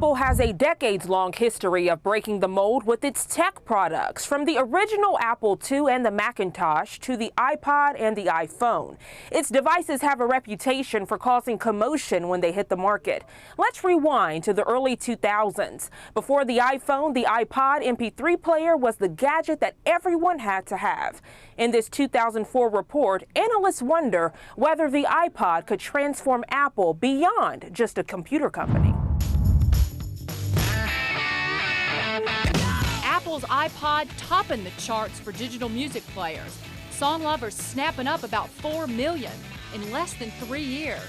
Apple has a decades-long history of breaking the mold with its tech products, from the original Apple II and the Macintosh to the iPod and the iPhone. Its devices have a reputation for causing commotion when they hit the market. Let's rewind to the early 2000s. Before the iPhone, the iPod MP3 player was the gadget that everyone had to have. In this 2004 report, analysts wonder whether the iPod could transform Apple beyond just a computer company. Apple's iPod topping the charts for digital music players. Song lovers snapping up about 4 million in less than 3 years.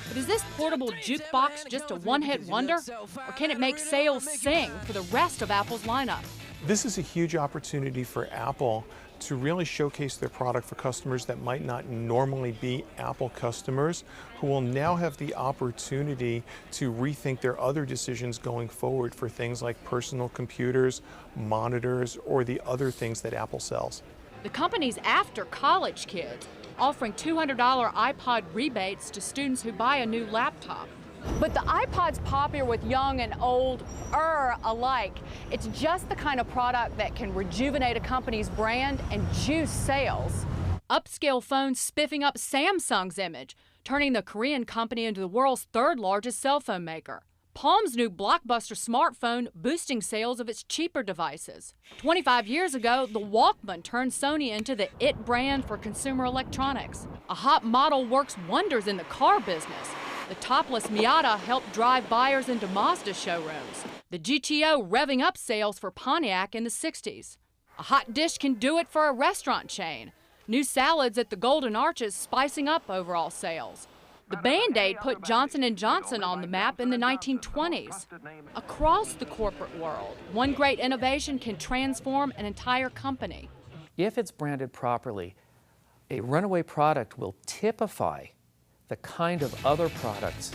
But is this portable jukebox just a one-hit wonder, or can it make sales sing for the rest of Apple's lineup? This is a huge opportunity for Apple to really showcase their product for customers that might not normally be Apple customers, who will now have the opportunity to rethink their other decisions going forward for things like personal computers, monitors, or the other things that Apple sells. The company's after college kids, offering $200 iPod rebates to students who buy a new laptop. But the iPod's popular with young and old-er alike. It's just the kind of product that can rejuvenate a company's brand and juice sales. Upscale phones spiffing up Samsung's image, turning the Korean company into the world's third largest cell phone maker. Palm's new blockbuster smartphone boosting sales of its cheaper devices. 25 years ago, the Walkman turned Sony into the it brand for consumer electronics. A hot model works wonders in the car business. The topless Miata helped drive buyers into Mazda showrooms. The GTO revving up sales for Pontiac in the 60s. A hot dish can do it for a restaurant chain. New salads at the Golden Arches spicing up overall sales. The Band-Aid put Johnson & Johnson on the map in the 1920s. Across the corporate world, one great innovation can transform an entire company. If it's branded properly, a runaway product will typify the kind of other products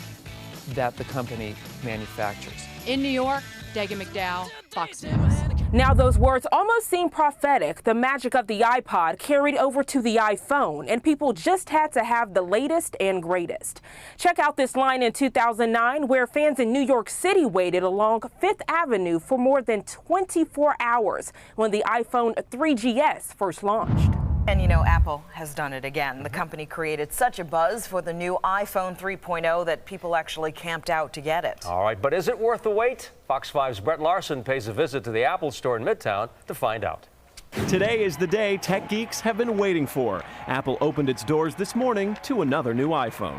that the company manufactures. In New York, Dagan McDowell, Fox News. Now, those words almost seem prophetic. The magic of the iPod carried over to the iPhone, and people just had to have the latest and greatest. Check out this line in 2009, where fans in New York City waited along Fifth Avenue for more than 24 hours when the iPhone 3GS first launched. And you know, Apple has done it again. The company created such a buzz for the new iPhone 3.0 that people actually camped out to get it. All right, but is it worth the wait? Fox 5's Brett Larson pays a visit to the Apple store in Midtown to find out. Today is the day tech geeks have been waiting for. Apple opened its doors this morning to another new iPhone,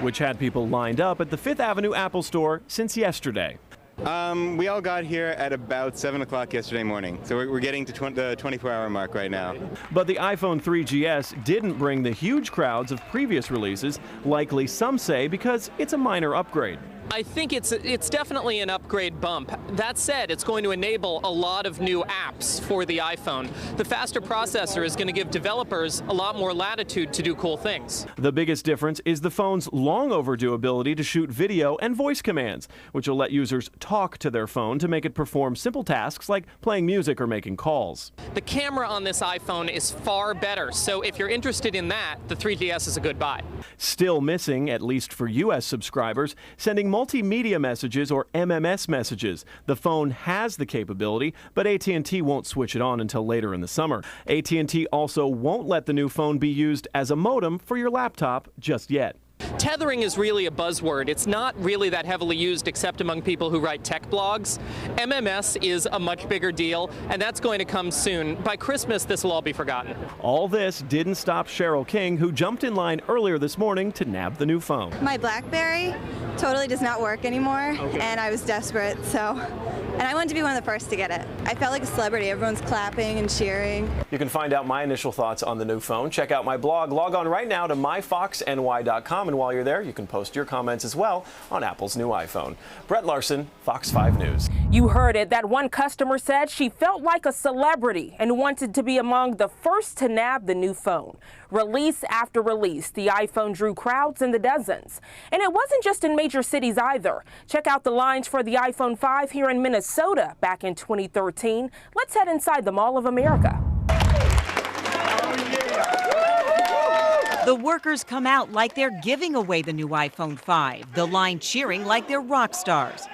which had people lined up at the Fifth Avenue Apple store since yesterday. We all got here at about 7 o'clock yesterday morning, so we're getting to the 24-hour mark right now. But the iPhone 3GS didn't bring the huge crowds of previous releases, likely some say because it's a minor upgrade. I think it's definitely an upgrade bump. That said, it's going to enable a lot of new apps for the iPhone. The faster processor is going to give developers a lot more latitude to do cool things. The biggest difference is the phone's long overdue ability to shoot video and voice commands, which will let users talk to their phone to make it perform simple tasks like playing music or making calls. The camera on this iPhone is far better, so if you're interested in that, the 3GS is a good buy. Still missing, at least for U.S. subscribers, sending multimedia messages or MMS messages. The phone has the capability, but AT&T won't switch it on until later in the summer. AT&T also won't let the new phone be used as a modem for your laptop just yet. Tethering is really a buzzword. It's not really that heavily used except among people who write tech blogs. MMS is a much bigger deal, and that's going to come soon. By Christmas, this will all be forgotten. All this didn't stop Cheryl King, who jumped in line earlier this morning to nab the new phone. My BlackBerry totally does not work anymore, and I was desperate, and I wanted to be one of the first to get it. I felt like a celebrity. Everyone's clapping and cheering. You can find out my initial thoughts on the new phone. Check out my blog. Log on right now to myfoxny.com, and while you're there, you can post your comments as well on Apple's new iPhone. Brett Larson, Fox 5 News. You heard it. That one customer said she felt like a celebrity and wanted to be among the first to nab the new phone. Release after release, the iPhone drew crowds in the dozens. And it wasn't just in major cities either. Check out the lines for the iPhone 5 here in Minnesota back in 2013. Let's head inside the Mall of America. The workers come out like they're giving away the new iPhone 5, the line cheering like they're rock stars.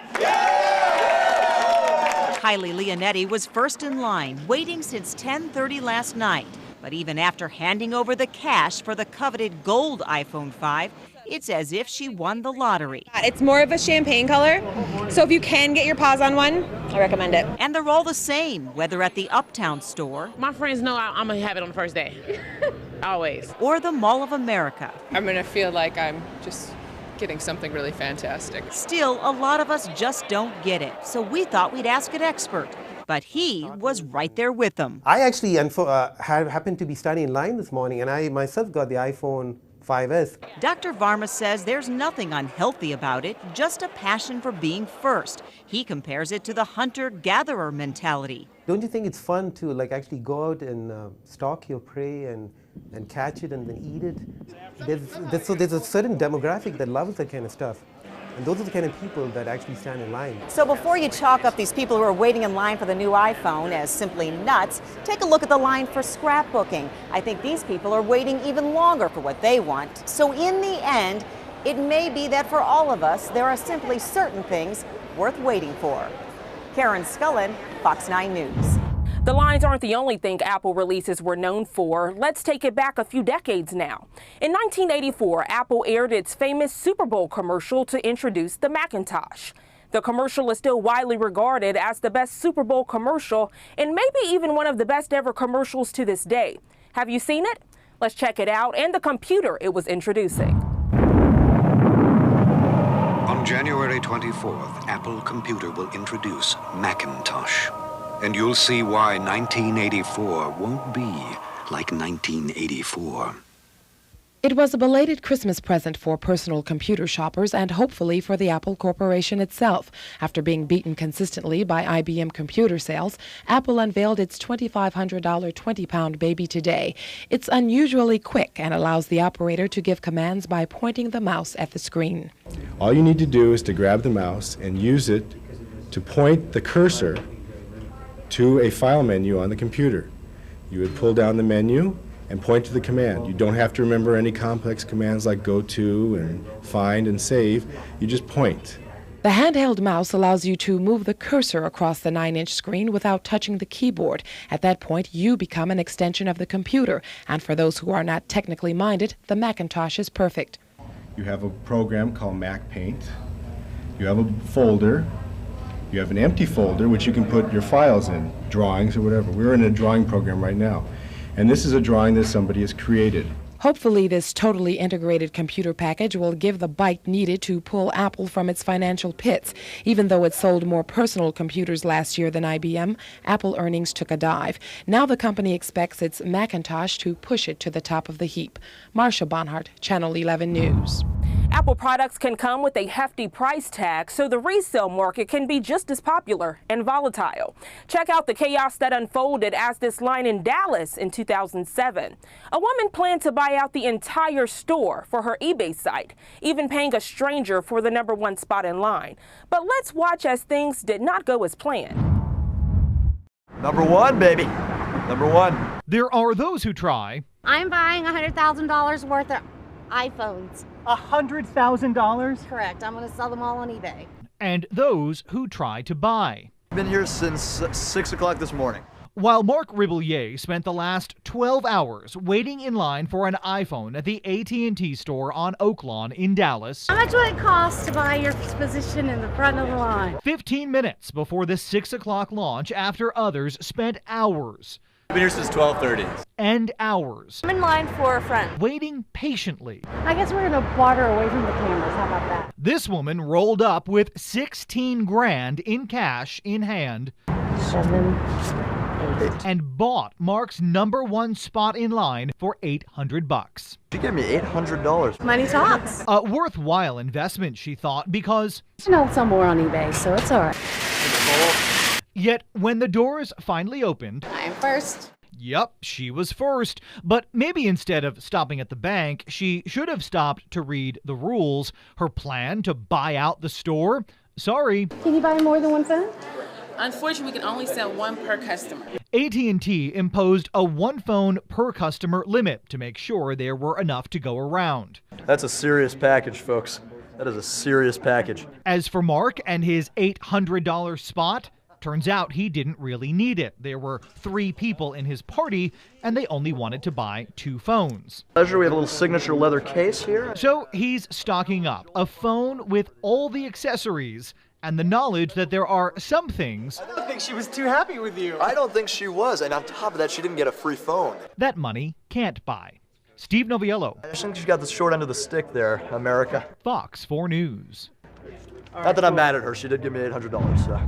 Kylie Leonetti was first in line, waiting since 10:30 last night. But even after handing over the cash for the coveted gold iPhone 5, it's as if she won the lottery. It's more of a champagne color, so if you can get your paws on one, I recommend it. And they're all the same, whether at the Uptown store. My friends know I'm gonna have it on the first day, always. Or the Mall of America. I'm gonna feel like I'm just getting something really fantastic. Still, a lot of us just don't get it, so we thought we'd ask an expert. But he was right there with them. I actually happened to be standing in line this morning, and I myself got the iPhone 5S. Dr. Varma says there's nothing unhealthy about it, just a passion for being first. He compares it to the hunter-gatherer mentality. Don't you think it's fun to actually go out and stalk your prey and catch it and then eat it? There's a certain demographic that loves that kind of stuff. And those are the kind of people that actually stand in line. So before you chalk up these people who are waiting in line for the new iPhone as simply nuts, take a look at the line for scrapbooking. I think these people are waiting even longer for what they want. So in the end, it may be that for all of us, there are simply certain things worth waiting for. Karen Scullin, Fox 9 News. The lines aren't the only thing Apple releases were known for. Let's take it back a few decades now. In 1984, Apple aired its famous Super Bowl commercial to introduce the Macintosh. The commercial is still widely regarded as the best Super Bowl commercial and maybe even one of the best ever commercials to this day. Have you seen it? Let's check it out and the computer it was introducing. On January 24th, Apple Computer will introduce Macintosh. And you'll see why 1984 won't be like 1984. It was a belated Christmas present for personal computer shoppers and hopefully for the Apple Corporation itself. After being beaten consistently by IBM computer sales, Apple unveiled its $2,500 20-pound baby today. It's unusually quick and allows the operator to give commands by pointing the mouse at the screen. All you need to do is to grab the mouse and use it to point the cursor to a file menu on the computer. You would pull down the menu and point to the command. You don't have to remember any complex commands like go to and find and save. You just point. The handheld mouse allows you to move the cursor across the 9-inch screen without touching the keyboard. At that point, you become an extension of the computer. And for those who are not technically minded, the Macintosh is perfect. You have a program called Mac Paint. You have a folder. You have an empty folder which you can put your files in, drawings or whatever. We're in a drawing program right now. And this is a drawing that somebody has created. Hopefully, this totally integrated computer package will give the bite needed to pull Apple from its financial pits. Even though it sold more personal computers last year than IBM, Apple earnings took a dive. Now the company expects its Macintosh to push it to the top of the heap. Marcia Bonhart, Channel 11 News. Apple products can come with a hefty price tag, so the resale market can be just as popular and volatile. Check out the chaos that unfolded as this line in Dallas in 2007. A woman planned to buy out the entire store for her eBay site, even paying a stranger for the #1 spot in line. But let's watch as things did not go as planned. #1, baby. #1. There are those who try. I'm buying $100,000 worth of iPhones. $100,000? Correct. I'm going to sell them all on eBay. And those who try to buy. Been here since 6 o'clock this morning. While Mark Ribblier spent the last 12 hours waiting in line for an iPhone at the AT&T store on Oaklawn in Dallas. How much would it cost to buy your position in the front of the line? 15 minutes before the 6 o'clock launch after others spent hours. I've been here since 12:30. And hours. I'm in line for a friend. Waiting patiently. I guess we're going to barter away from the cameras. How about that? This woman rolled up with 16 grand in cash in hand. 7, 8. And bought Mark's #1 spot in line for $800. She gave me $800. Money talks. A worthwhile investment, she thought, because It's an old somewhere on eBay, so it's all right. Yet when the doors finally opened, I am first. Yep, she was first. But maybe instead of stopping at the bank, she should have stopped to read the rules. Her plan to buy out the store? Sorry. Can you buy more than one phone? Unfortunately, we can only sell one per customer. AT&T imposed a one phone per customer limit to make sure there were enough to go around. That's a serious package, folks. That is a serious package. As for Mark and his $800 spot, turns out he didn't really need it. There were 3 people in his party, and they only wanted to buy 2 phones. Pleasure, we have a little signature leather case here. So he's stocking up a phone with all the accessories and the knowledge that there are some things I don't think she was too happy with you. I don't think she was, and on top of that, she didn't get a free phone. that money can't buy. Steve Noviello, I just think she got the short end of the stick there, America. Fox 4 News. Not that I'm mad at her, she did give me $800, so.